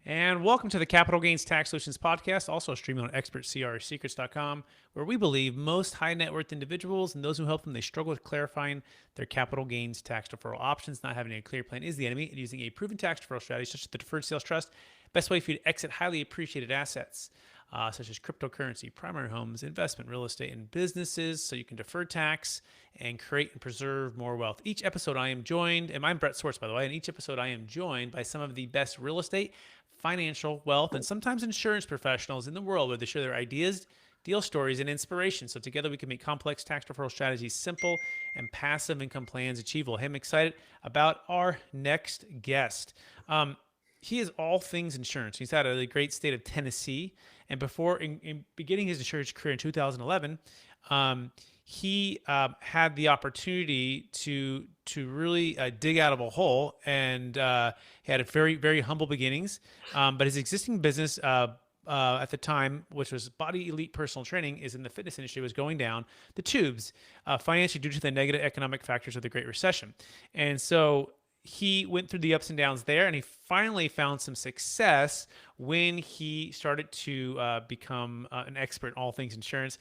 And welcome to the Capital Gains Tax Solutions Podcast, also streaming on expertcresecrets.com, where we believe most high net worth individuals and those who help them, they struggle with clarifying their capital gains tax deferral options. Not having a clear plan is the enemy, and using a proven tax deferral strategy such as the Deferred Sales Trust, best way for you to exit highly appreciated assets. Such as cryptocurrency, primary homes, investment, real estate, and businesses, so you can defer tax and create and preserve more wealth. Each episode I am joined, and I'm Brett Swarts, by the way, and each episode I am joined by some of the best real estate, financial, wealth, and sometimes insurance professionals in the world, where they share their ideas, deal stories, and inspiration. So together we can make complex tax deferral strategies simple and passive income plans achievable. Hey, I'm excited about our next guest. He is all things insurance. He's out of the great state of Tennessee. And before in beginning his insurance career in 2011, he had the opportunity to really dig out of a hole, and he had a very, very humble beginnings. But his existing business at the time, which was Body Elite Personal Training, is in the fitness industry, was going down the tubes financially due to the negative economic factors of the Great Recession. And so he went through the ups and downs there, and he finally found some success when he started to become an expert in all things insurance.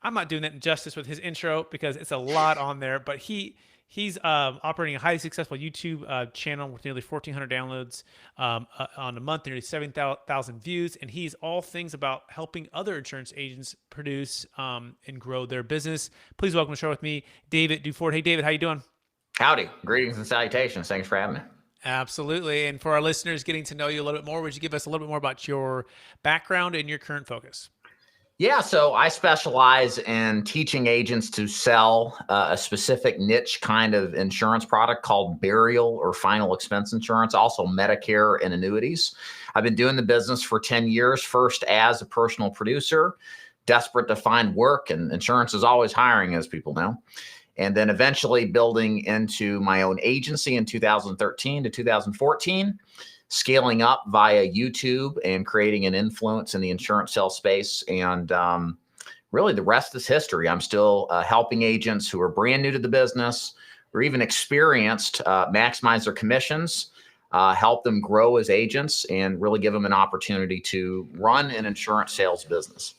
I'm not doing that justice with his intro because it's a lot on there, but he's operating a highly successful YouTube channel with nearly 1,400 downloads on a month, nearly 7,000 views, and he's all things about helping other insurance agents produce and grow their business. Please welcome to the show with me, David Duford. Hey, David, how you doing? Howdy. Greetings and salutations. Thanks for having me. Absolutely. And for our listeners getting to know you a little bit more, would you give us a little bit more about your background and your current focus? Yeah, so I specialize in teaching agents to sell a specific niche kind of insurance product called burial or final expense insurance, also Medicare and annuities. I've been doing the business for 10 years, first as a personal producer, desperate to find work, and insurance is always hiring, as people know. And then eventually building into my own agency in 2013 to 2014, scaling up via YouTube and creating an influence in the insurance sales space. And really the rest is history. I'm still helping agents who are brand new to the business or even experienced maximize their commissions, help them grow as agents, and really give them an opportunity to run an insurance sales business.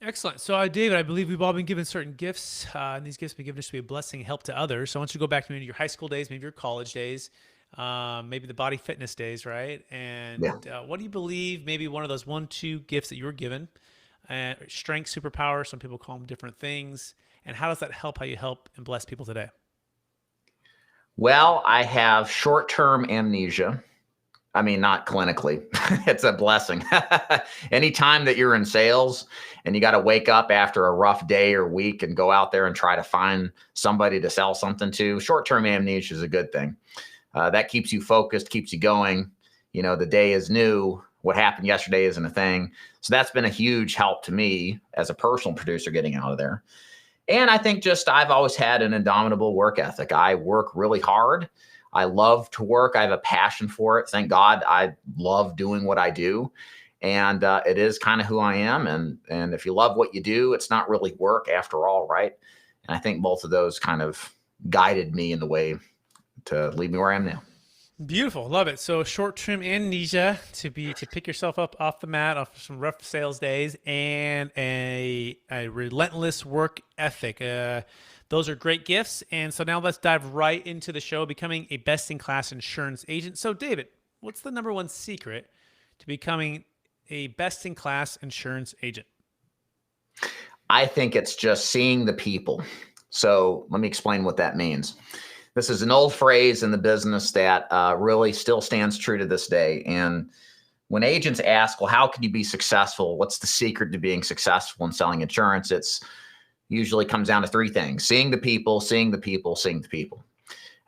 Excellent. So, David, I believe we've all been given certain gifts, and these gifts have been given us to be a blessing and help to others. So I want you to go back to maybe your high school days, maybe your college days, maybe the body fitness days, right? And what do you believe maybe one of those 1-2 gifts that you were given, strength, superpower, some people call them different things, and how does that help how you help and bless people today? Well, I have short-term amnesia. I mean, not clinically. It's a blessing. Anytime that you're in sales and you got to wake up after a rough day or week and go out there and try to find somebody to sell something to, short-term amnesia is a good thing. That keeps you focused, keeps you going. You know, the day is new. What happened yesterday isn't a thing. So that's been a huge help to me as a personal producer getting out of there. And I think just I've always had an indomitable work ethic. I work really hard. I love to work. I have a passion for it. Thank God I love doing what I do. And it is kind of who I am. And if you love what you do, it's not really work after all, right? And I think both of those kind of guided me in the way to lead me where I am now. Beautiful. Love it. So short-term amnesia to pick yourself up off the mat, off some rough sales days, and a relentless work ethic. Those are great gifts. And so now let's dive right into the show, becoming a best-in-class insurance agent. So David, what's the number one secret to becoming a best-in-class insurance agent? I think it's just seeing the people. So let me explain what that means. This is an old phrase in the business that really still stands true to this day. And when agents ask, well, how can you be successful? What's the secret to being successful in selling insurance? It's usually comes down to three things: seeing the people, seeing the people, seeing the people.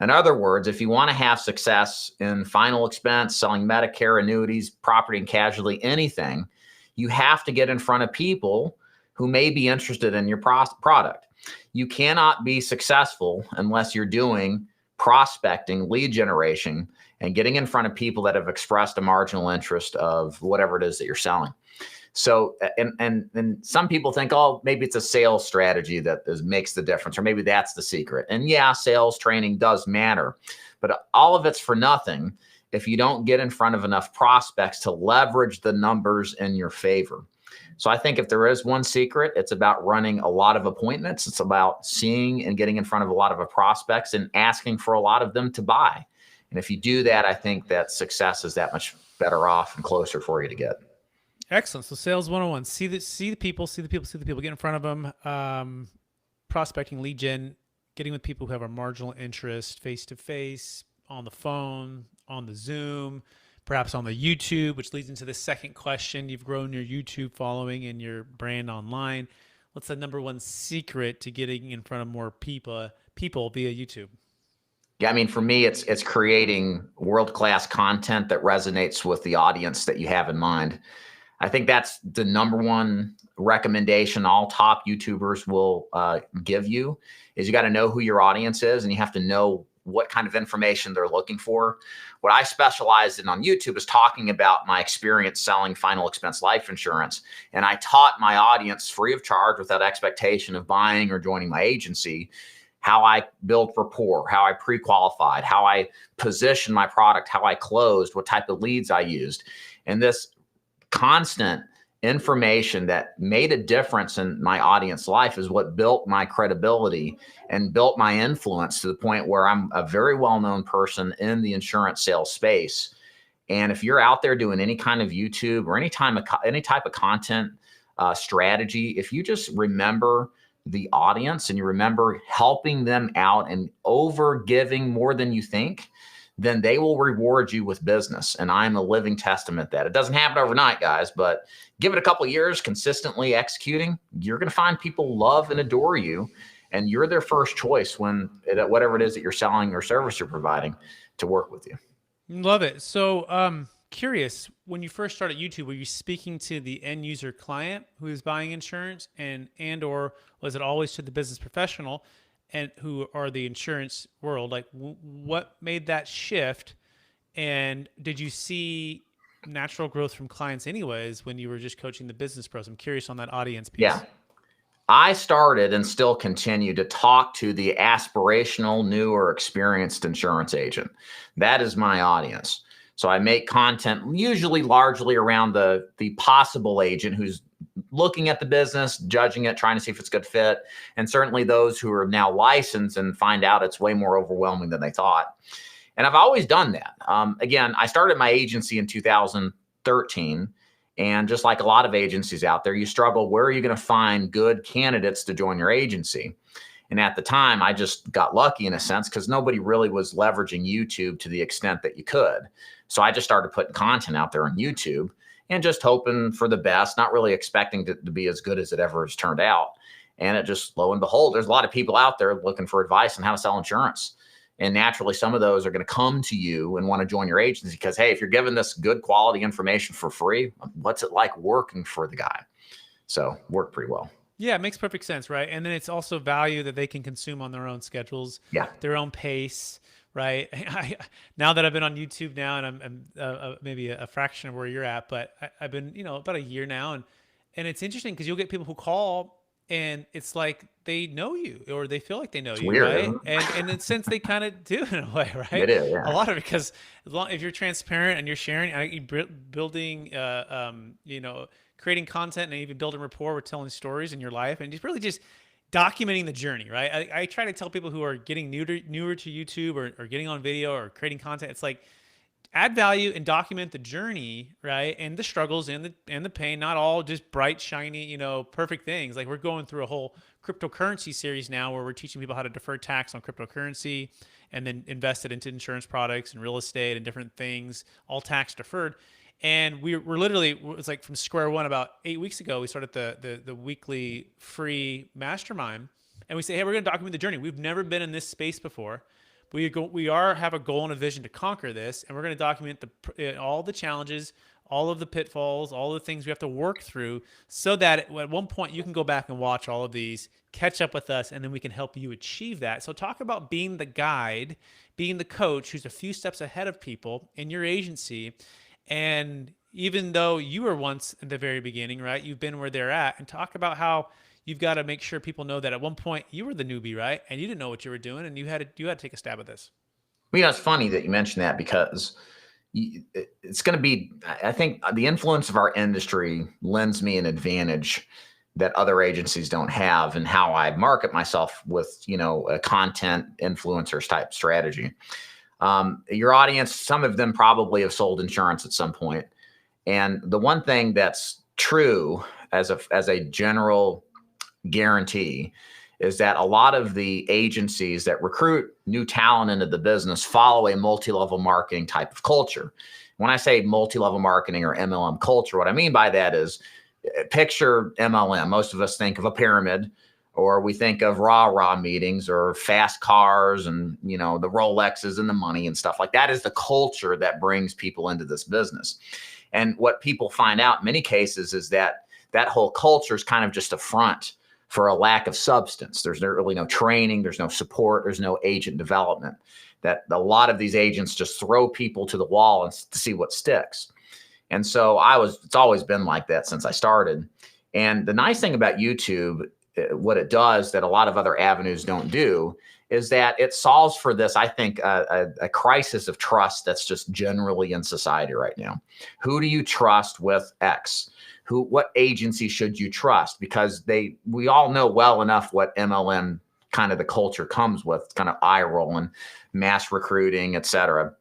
In other words, if you want to have success in final expense, selling Medicare, annuities, property and casualty, anything, you have to get in front of people who may be interested in your product. You cannot be successful unless you're doing prospecting, lead generation, and getting in front of people that have expressed a marginal interest of whatever it is that you're selling. So, and some people think, oh, maybe it's a sales strategy that makes the difference, or maybe that's the secret. And yeah, sales training does matter, but all of it's for nothing if you don't get in front of enough prospects to leverage the numbers in your favor. So I think if there is one secret, it's about running a lot of appointments. It's about seeing and getting in front of a lot of prospects and asking for a lot of them to buy. And if you do that, I think that success is that much better off and closer for you to get. Excellent. So sales 101, see the people, get in front of them, prospecting, lead gen, getting with people who have a marginal interest, face-to-face, on the phone, on the Zoom, perhaps on the YouTube, which leads into the second question. You've grown your YouTube following and your brand online. What's the number one secret to getting in front of more people via YouTube? Yeah, I mean, for me, it's creating world-class content that resonates with the audience that you have in mind. I think that's the number one recommendation all top YouTubers will give you is you got to know who your audience is, and you have to know what kind of information they're looking for. What I specialize in on YouTube is talking about my experience selling final expense life insurance. And I taught my audience free of charge without expectation of buying or joining my agency, how I built rapport, how I pre-qualified, how I positioned my product, how I closed, what type of leads I used. And this constant information that made a difference in my audience life is what built my credibility and built my influence to the point where I'm a very well-known person in the insurance sales space. And if you're out there doing any kind of YouTube or any type of content strategy, if you just remember the audience and you remember helping them out and over giving more than you think, then they will reward you with business. And I'm a living testament that it doesn't happen overnight, guys, but give it a couple of years consistently executing, you're going to find people love and adore you. And you're their first choice whatever it is that you're selling or service you're providing to work with you. Love it. So curious, when you first started YouTube, were you speaking to the end user client who is buying insurance and or was it always to the business professional and who are the insurance world? Like what made that shift? And did you see natural growth from clients anyways when you were just coaching the business pros? I'm curious on that audience piece. Yeah. I started and still continue to talk to the aspirational, new or experienced insurance agent. That is my audience. So I make content usually largely around the possible agent who's looking at the business, judging it, trying to see if it's a good fit, and certainly those who are now licensed and find out it's way more overwhelming than they thought. And I've always done that. Again, I started my agency in 2013. And just like a lot of agencies out there, you struggle, where are you going to find good candidates to join your agency? And at the time, I just got lucky in a sense because nobody really was leveraging YouTube to the extent that you could. So I just started putting content out there on YouTube and just hoping for the best, not really expecting to be as good as it ever has turned out. And it just, lo and behold, there's a lot of people out there looking for advice on how to sell insurance. And naturally, some of those are going to come to you and want to join your agency because, hey, if you're giving this good quality information for free, what's it like working for the guy? So worked pretty well. Yeah, it makes perfect sense, right? And then it's also value that they can consume on their own schedules, their own pace, right? Now that I've been on YouTube now, and I'm maybe a fraction of where you're at, but I've been, about a year now, and it's interesting because you'll get people who call and it's like they know you or they feel like they know you, weird, right? And in a sense, they kind of do in a way, right? It is, yeah. A lot of it, because if you're transparent and you're sharing, building, creating content and even building rapport with telling stories in your life and just really just documenting the journey, right? I try to tell people who are getting newer to YouTube or getting on video or creating content, it's like, add value and document the journey, right? And the struggles and the pain, not all just bright, shiny, perfect things. Like we're going through a whole cryptocurrency series now where we're teaching people how to defer tax on cryptocurrency and then invest it into insurance products and real estate and different things, all tax deferred. And we're literally, it's like from square one about 8 weeks ago, we started the weekly free mastermind. And we say, hey, we're going to document the journey. We've never been in this space before. We have a goal and a vision to conquer this, and we're going to document all the challenges, all of the pitfalls, all the things we have to work through, so that at one point you can go back and watch all of these, catch up with us, and then we can help you achieve that. So talk about being the guide, being the coach who's a few steps ahead of people in your agency, and even though you were once in the very beginning, right, you've been where they're at, and talk about how you've got to make sure people know that at one point you were the newbie, right? And you didn't know what you were doing and you had to take a stab at this. Well, it's funny that you mentioned that because it's going to be, I think the influence of our industry lends me an advantage that other agencies don't have, and how I market myself with, a content influencers type strategy. Your audience, some of them probably have sold insurance at some point. And the one thing that's true as a general guarantee is that a lot of the agencies that recruit new talent into the business follow a multi-level marketing type of culture. When I say multi-level marketing or MLM culture, what I mean by that is, picture MLM. Most of us think of a pyramid, or we think of rah-rah meetings or fast cars and, the Rolexes and the money and stuff like that. Is the culture that brings people into this business. And what people find out in many cases is that whole culture is kind of just a front for a lack of substance. There's really no training, there's no support, there's no agent development. That a lot of these agents just throw people to the wall and to see what sticks. And so it's always been like that since I started. And the nice thing about YouTube, what it does that a lot of other avenues don't do, is that it solves for this, I think, a crisis of trust that's just generally in society right now. Who do you trust with X? What agency should you trust? Because we all know well enough what MLM kind of the culture comes with, kind of eye rolling, mass recruiting, et cetera.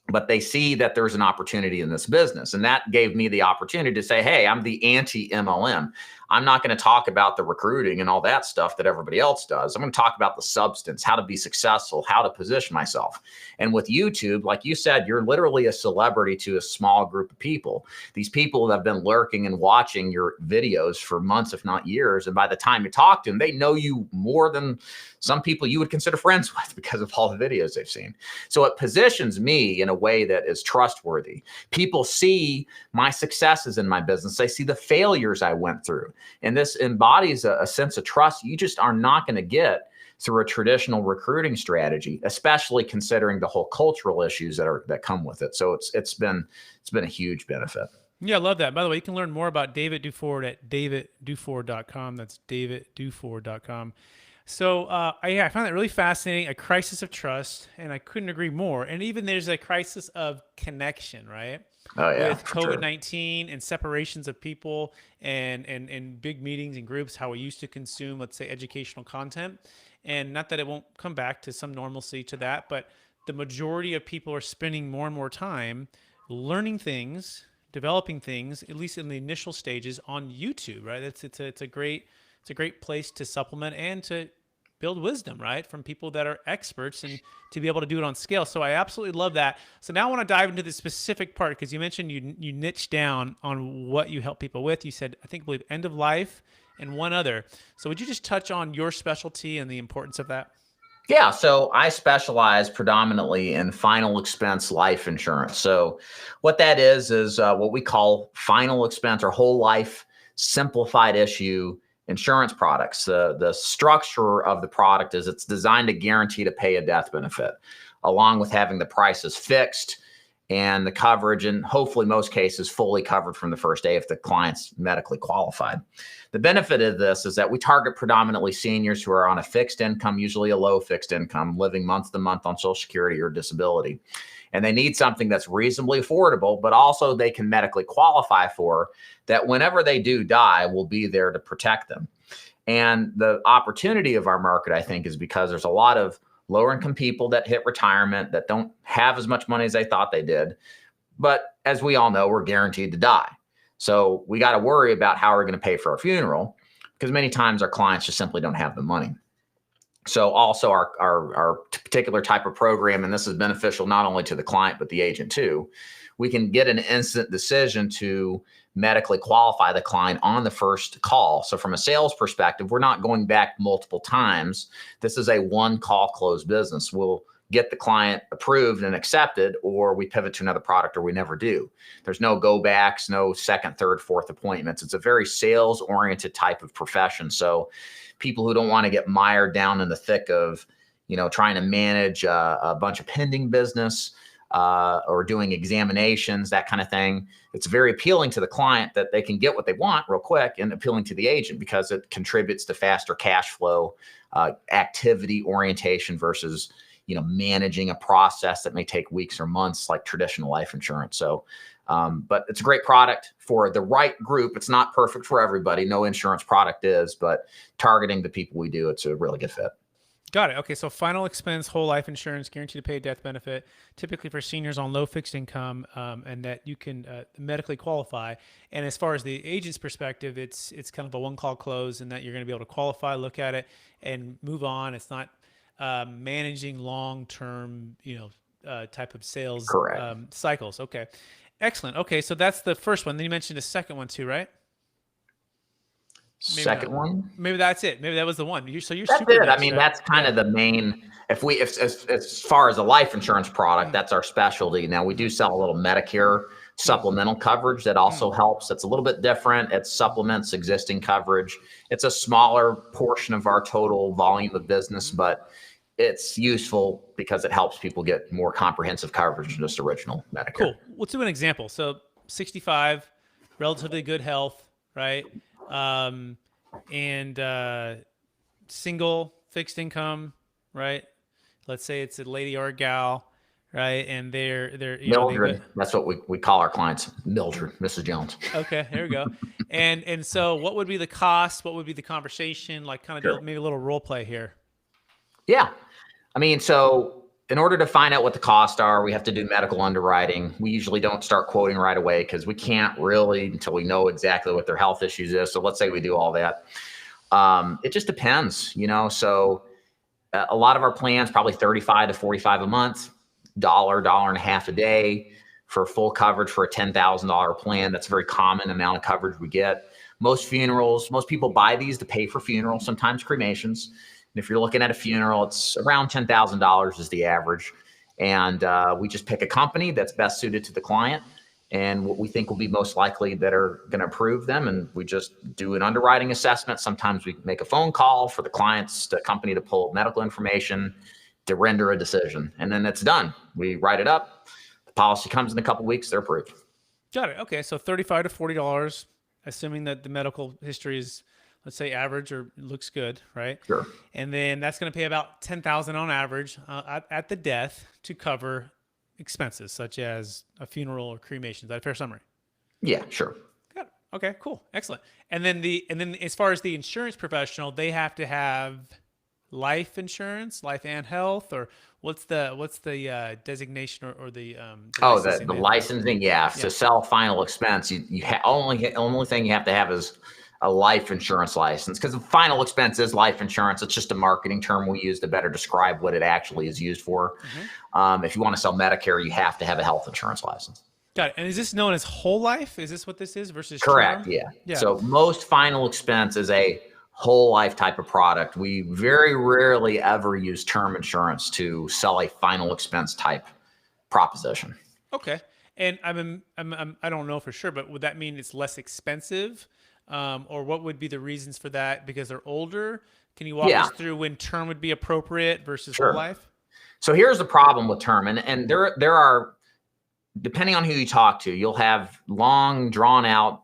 But they see that there's an opportunity in this business. And that gave me the opportunity to say, hey, I'm the anti-MLM. I'm not going to talk about the recruiting and all that stuff that everybody else does. I'm going to talk about the substance, how to be successful, how to position myself. And with YouTube, like you said, you're literally a celebrity to a small group of people. These people have been lurking and watching your videos for months, if not years. And by the time you talk to them, they know you more than some people you would consider friends with because of all the videos they've seen. So it positions me in a way that is trustworthy. People see my successes in my business. They see the failures I went through. And this embodies a sense of trust you just are not going to get through a traditional recruiting strategy, especially considering the whole cultural issues that come with it. So it's been a huge benefit. Yeah, I love that. By the way, you can learn more about David Duford at davidduford.com. That's davidduford.com. So I find that really fascinating, a crisis of trust, and I couldn't agree more. And even there's a crisis of connection, right? Oh, yeah, with COVID-19 and separations of people and big meetings and groups, how we used to consume, let's say, educational content. And not that it won't come back to some normalcy to that, but the majority of people are spending more and more time learning things, developing things, at least in the initial stages, on YouTube, right? It's a great place to supplement and to build wisdom, right, from people that are experts and to be able to do it on scale. So I absolutely love that. So now I want to dive into the specific part, because you mentioned you niche down on what you help people with. You said, I believe end of life and one other. So would you just touch on your specialty and the importance of that? Yeah, so I specialize predominantly in final expense life insurance. So what that is what we call final expense or whole life simplified issue insurance products. The structure of the product is it's designed to guarantee to pay a death benefit, along with having the prices fixed and the coverage, and hopefully most cases fully covered from the first day if the client's medically qualified. The benefit of this is that we target predominantly seniors who are on a fixed income, usually a low fixed income, living month to month on Social Security or disability. And they need something that's reasonably affordable, but also they can medically qualify for, that whenever they do die, will be there to protect them. And the opportunity of our market, I think, is because there's a lot of lower income people that hit retirement that don't have as much money as they thought they did. But as we all know, we're guaranteed to die. So we got to worry about how we're going to pay for our funeral, because many times our clients just simply don't have the money. So also our particular type of program, and this is beneficial not only to the client, but the agent too, we can get an instant decision to medically qualify the client on the first call. So from a sales perspective, we're not going back multiple times. This is a one call close business. We'll get the client approved and accepted, or we pivot to another product, or we never do. There's no go backs, no second, third, fourth appointments. It's a very sales oriented type of profession. So people who don't want to get mired down in the thick of, trying to manage a bunch of pending business or doing examinations, that kind of thing. It's very appealing to the client that they can get what they want real quick, and appealing to the agent because it contributes to faster cash flow, activity orientation versus, managing a process that may take weeks or months like traditional life insurance. So, but it's a great product for the right group. It's not perfect for everybody. No insurance product is, but targeting the people we do, it's a really good fit. Got it. Okay, so final expense, whole life insurance, guaranteed to pay death benefit, typically for seniors on low fixed income, and that you can medically qualify. And as far as the agent's perspective, it's kind of a one-call close, and that you're going to be able to qualify, look at it, and move on. It's not managing long-term, type of sales cycles. Okay, excellent. Okay, so that's the first one. Then you mentioned a second one too, right? Maybe Second one. Maybe that's it. Maybe that was the one. That's super it. Niche, I mean, right? That's kind of the main. If as far as a life insurance product, that's our specialty. Now we do sell a little Medicare supplemental coverage that also helps. It's a little bit different. It supplements existing coverage. It's a smaller portion of our total volume of business, but it's useful because it helps people get more comprehensive coverage than just original Medicare. Cool. Let's do an example. So 65, relatively good health, right? And single, fixed income, right? Let's say it's a lady or a gal, right? And they're Mildred. That's what we call our clients, Mildred, Mrs. Jones. Okay, there we go. And so what would be the cost? What would be the conversation? Like kind of do maybe a little role play here. Yeah. I mean, so in order to find out what the costs are, we have to do medical underwriting. We usually don't start quoting right away because we can't really until we know exactly what their health issues is. So let's say we do all that. It just depends, so a lot of our plans, probably 35 to 45 a month, $1.50 a day for full coverage for a $10,000 plan. That's a very common amount of coverage we get. Most people buy these to pay for funerals, sometimes cremations. And if you're looking at a funeral, it's around $10,000 is the average. And we just pick a company that's best suited to the client and what we think will be most likely that are going to approve them. And we just do an underwriting assessment. Sometimes we make a phone call for the company to pull medical information to render a decision. And then it's done. We write it up. The policy comes in a couple of weeks. They're approved. Got it. Okay. So $35 to $40, assuming that the medical history is, let's say, average or looks good, right? Sure. And then that's going to pay about $10,000 on average at the death to cover expenses such as a funeral or cremation. Is that a fair summary? Yeah, sure. Got it. Okay, cool, excellent. And then as far as the insurance professional, they have to have life insurance, life and health, or what's the designation or the licensing? Yeah. To sell final expense, you only thing you have to have is a life insurance license, because the final expense is life insurance. It's just a marketing term we use to better describe what it actually is used for. If you want to sell Medicare, you have to have a health insurance license. Got it. And is this known as whole life? Is this what this is versus correct? Term? Yeah. So most final expense is a whole life type of product. We very rarely ever use term insurance to sell a final expense type proposition. Okay. And I don't know for sure, but would that mean it's less expensive? Or what would be the reasons for that? Because they're older? Can you walk us through when term would be appropriate versus whole life? So here's the problem with term. And there are, depending on who you talk to, you'll have long, drawn out,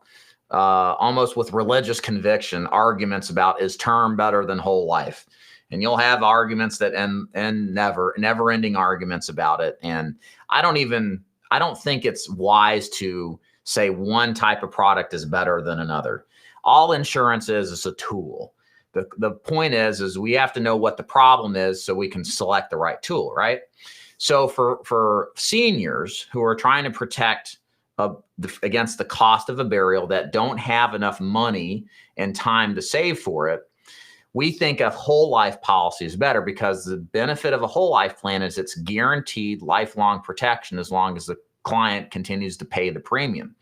almost with religious conviction, arguments about, is term better than whole life? And you'll have arguments that end never ending arguments about it. And I don't think it's wise to say one type of product is better than another. All insurance is a tool. The point is we have to know what the problem is so we can select the right tool, right? So for seniors who are trying to protect against the cost of a burial that don't have enough money and time to save for it, we think a whole life policy is better, because the benefit of a whole life plan is it's guaranteed lifelong protection as long as the client continues to pay the premium.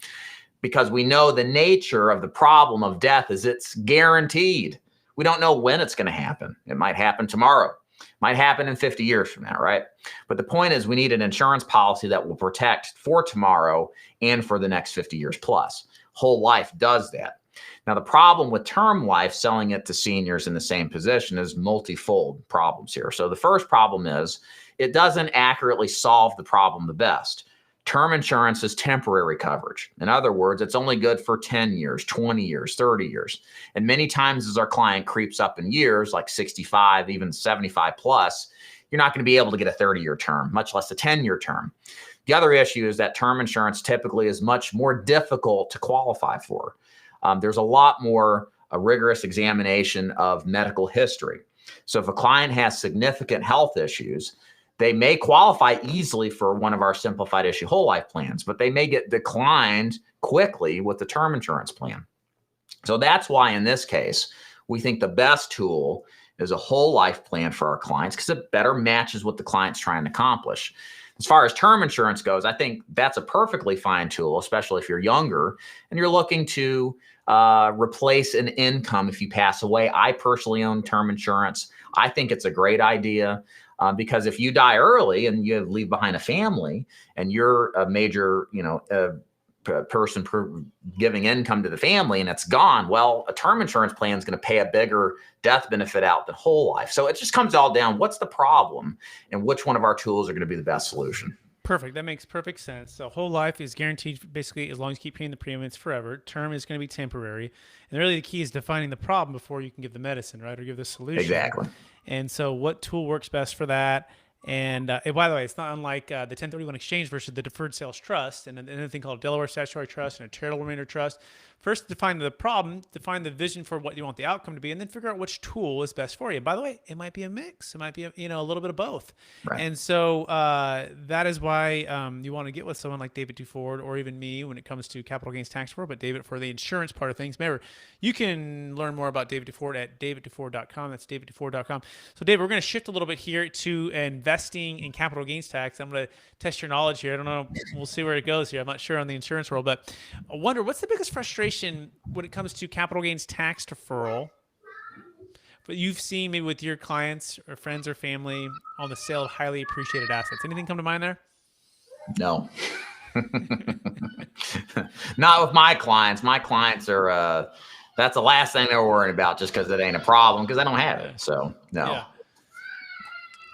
Because we know the nature of the problem of death is it's guaranteed. We don't know when it's going to happen. It might happen tomorrow. It might happen in 50 years from now, right? But the point is we need an insurance policy that will protect for tomorrow and for the next 50 years plus. Whole life does that. Now, the problem with term life, selling it to seniors in the same position, is multifold problems here. So the first problem is it doesn't accurately solve the problem the best. Term insurance is temporary coverage. In other words, it's only good for 10 years, 20 years, 30 years. And many times as our client creeps up in years, like 65, even 75 plus, you're not going to be able to get a 30-year term, much less a 10-year term. The other issue is that term insurance typically is much more difficult to qualify for. There's a lot more a rigorous examination of medical history. So if a client has significant health issues, they may qualify easily for one of our simplified issue whole life plans, but they may get declined quickly with the term insurance plan. So that's why in this case, we think the best tool is a whole life plan for our clients because it better matches what the client's trying to accomplish. As far as term insurance goes, I think that's a perfectly fine tool, especially if you're younger and you're looking to replace an income if you pass away. I personally own term insurance. I think it's a great idea because if you die early and you leave behind a family and you're a major, person giving income to the family and it's gone, well, a term insurance plan is going to pay a bigger death benefit out than whole life. So it just comes all down, what's the problem and which one of our tools are going to be the best solution? Perfect. That makes perfect sense. So whole life is guaranteed basically as long as you keep paying the premiums forever. Term is going to be temporary. And really the key is defining the problem before you can give the medicine, right? Or give the solution. Exactly. And so what tool works best for that? And by the way, it's not unlike the 1031 exchange versus the Deferred Sales Trust and another thing called Delaware Statutory Trust and a Charitable Remainder Trust. First, define the problem, define the vision for what you want the outcome to be, and then figure out which tool is best for you. By the way, it might be a mix. It might be a little bit of both. Right. And so that is why you want to get with someone like David Duford or even me when it comes to capital gains tax reform, but David for the insurance part of things. Remember, you can learn more about David Duford at davidduford.com. That's davidduford.com. So David, we're going to shift a little bit here to investing in capital gains tax. I'm going to test your knowledge here. I don't know. We'll see where it goes here. I'm not sure on the insurance world, but I wonder what's the biggest frustration when it comes to capital gains tax deferral but you've seen maybe with your clients or friends or family on the sale of highly appreciated assets. Anything come to mind there? No. Not with my clients. My clients are, that's the last thing they're worrying about just because it ain't a problem because I don't have it. So, no. Yeah.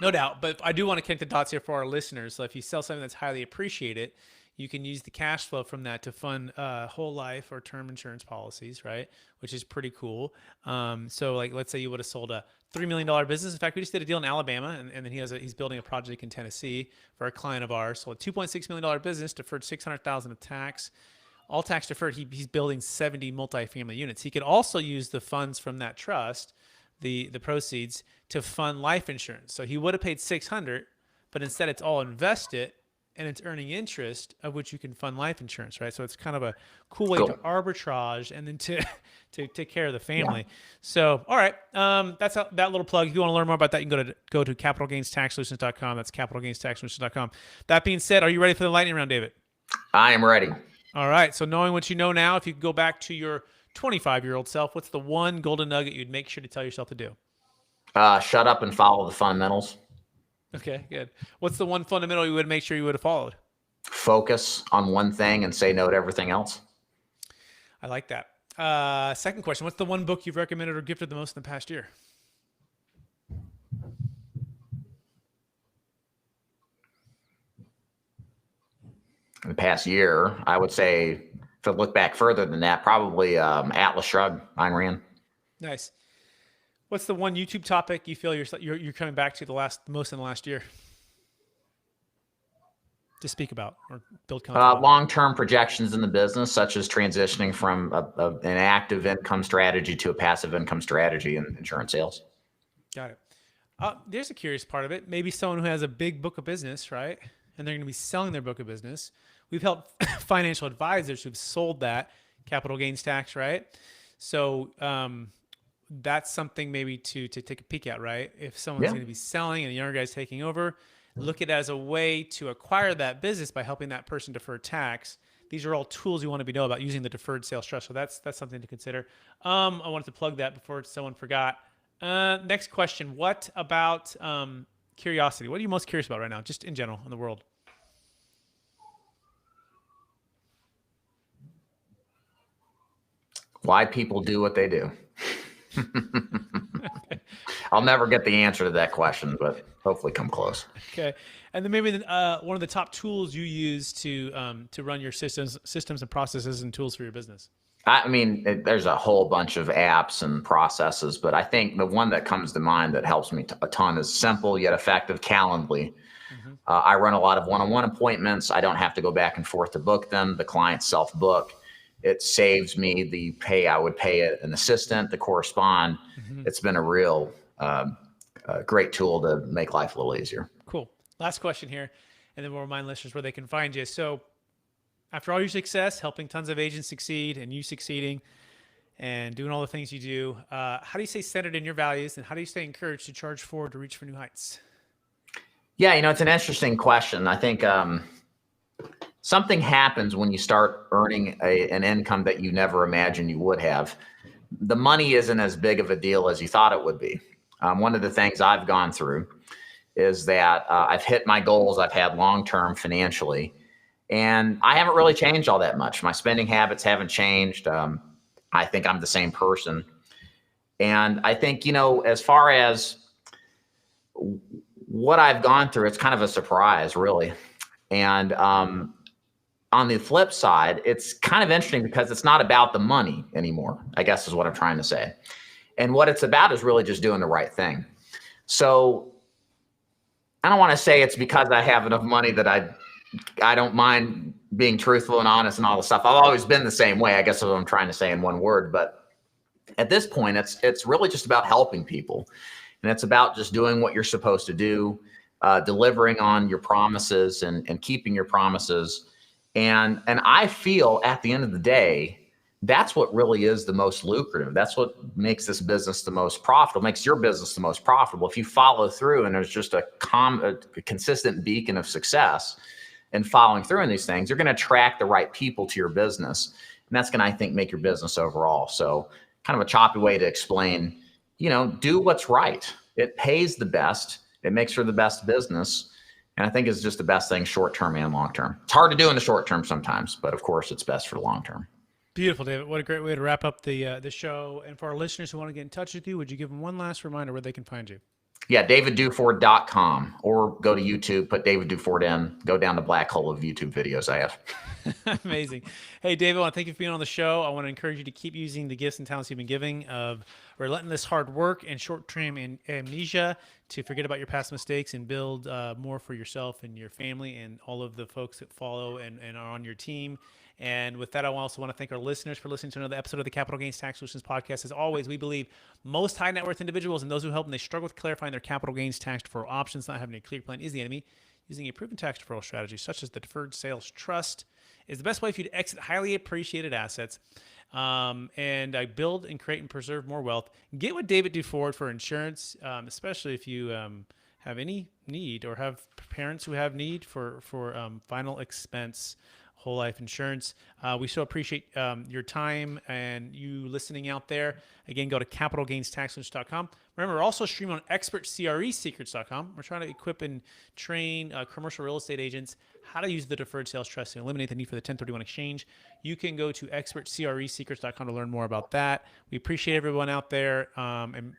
No doubt. But I do want to connect the dots here for our listeners. So if you sell something that's highly appreciated, you can use the cash flow from that to fund whole life or term insurance policies, right? Which is pretty cool. So like, let's say you would have sold a $3 million business. In fact, we just did a deal in Alabama, and then he's building a project in Tennessee for a client of ours. So a $2.6 million business, deferred $600,000 of tax, all tax deferred. He's building 70 multifamily units. He could also use the funds from that trust, the proceeds, to fund life insurance. So he would have paid $600, but instead it's all invested and it's earning interest of which you can fund life insurance, right? So it's kind of a cool way to arbitrage and then to take care of the family. Yeah. So, all right, that's that little plug. If you want to learn more about that, you can go to capitalgainstaxsolutions.com. That's capitalgainstaxsolutions.com. That being said, are you ready for the lightning round, David? I am ready. All right. So knowing what you know now, if you could go back to your 25-year-old self, what's the one golden nugget you'd make sure to tell yourself to do? Shut up and follow the fundamentals. Okay, good. What's the one fundamental you would make sure you would have followed? Focus on one thing and say no to everything else. I like that. Second question, what's the one book you've recommended or gifted the most in the past year? In the past year, I would say, if I look back further than that, probably Atlas Shrugged, Ayn Rand. Nice. What's the one YouTube topic you feel you're coming back to the most in the last year to speak about or build content? Long-term projections in the business, such as transitioning from an active income strategy to a passive income strategy in insurance sales. Got it. There's a curious part of it. Maybe someone who has a big book of business, right? And they're going to be selling their book of business. We've helped financial advisors who've sold that capital gains tax, right? So, that's something maybe to take a peek at, right? If someone's going to be selling and the younger guy's taking over, look at it as a way to acquire that business by helping that person defer tax. These are all tools you want to know about using the Deferred Sales Trust. So that's something to consider. I wanted to plug that before someone forgot. Next question. What about curiosity? What are you most curious about right now, just in general in the world? Why people do what they do. I'll never get the answer to that question, but hopefully come close. Okay. And then maybe one of the top tools you use to run your systems and processes and tools for your business. I mean, there's a whole bunch of apps and processes, but I think the one that comes to mind that helps me a ton is simple yet effective Calendly. Mm-hmm. I run a lot of one-on-one appointments. I don't have to go back and forth to book them. The clients self-book. It saves me the pay I would pay an assistant to correspond. Mm-hmm. It's been a real great tool to make life a little easier. Cool. Last question here, and then we'll remind listeners where they can find you. So after all your success, helping tons of agents succeed and you succeeding and doing all the things you do, how do you stay centered in your values, and how do you stay encouraged to charge forward to reach for new heights? Yeah, it's an interesting question. I think something happens when you start earning an income that you never imagined you would have. The money isn't as big of a deal as you thought it would be. One of the things I've gone through is that I've hit my goals I've had long-term financially, and I haven't really changed all that much. My spending habits haven't changed. I think I'm the same person. And I think, as far as what I've gone through, it's kind of a surprise, really. And on the flip side, it's kind of interesting because it's not about the money anymore, I guess is what I'm trying to say. And what it's about is really just doing the right thing. So I don't want to say it's because I have enough money that I don't mind being truthful and honest and all the stuff. I've always been the same way, I guess is what I'm trying to say in one word. But at this point, it's really just about helping people. And it's about just doing what you're supposed to do, delivering on your promises and keeping your promises. And I feel at the end of the day, that's what really is the most lucrative. That's what makes this business the most profitable, makes your business the most profitable. If you follow through and there's just a consistent beacon of success and following through on these things, you're going to attract the right people to your business. And that's going to, I think, make your business overall. So kind of a choppy way to explain, do what's right. It pays the best. It makes for the best business. And I think it's just the best thing short-term and long-term. It's hard to do in the short term sometimes, but of course it's best for the long term. Beautiful, David. What a great way to wrap up the show. And for our listeners who want to get in touch with you, would you give them one last reminder where they can find you? Yeah, davidduford.com, or go to YouTube, put David Duford in, go down the black hole of YouTube videos I have. Amazing. Hey, David, I want to thank you for being on the show. I want to encourage you to keep using the gifts and talents you've been giving of relentless hard work and short-term amnesia to forget about your past mistakes and build more for yourself and your family and all of the folks that follow and are on your team. And with that, I also want to thank our listeners for listening to another episode of the Capital Gains Tax Solutions Podcast. As always, we believe most high net worth individuals and those who help them, they struggle with clarifying their capital gains tax deferral options. Not having a clear plan is the enemy. Using a proven tax deferral strategy, such as the Deferred Sales Trust, is the best way for you to exit highly appreciated assets and build and create and preserve more wealth. Get with David Duford for insurance, especially if you have any need or have parents who have need for final expense whole life insurance. We so appreciate your time and you listening out there. Again, go to capitalgainstaxsolutions.com. Remember, we're also streaming on expertcresecrets.com. We're trying to equip and train commercial real estate agents how to use the Deferred Sales Trust and eliminate the need for the 1031 exchange. You can go to expertcresecrets.com to learn more about that. We appreciate everyone out there and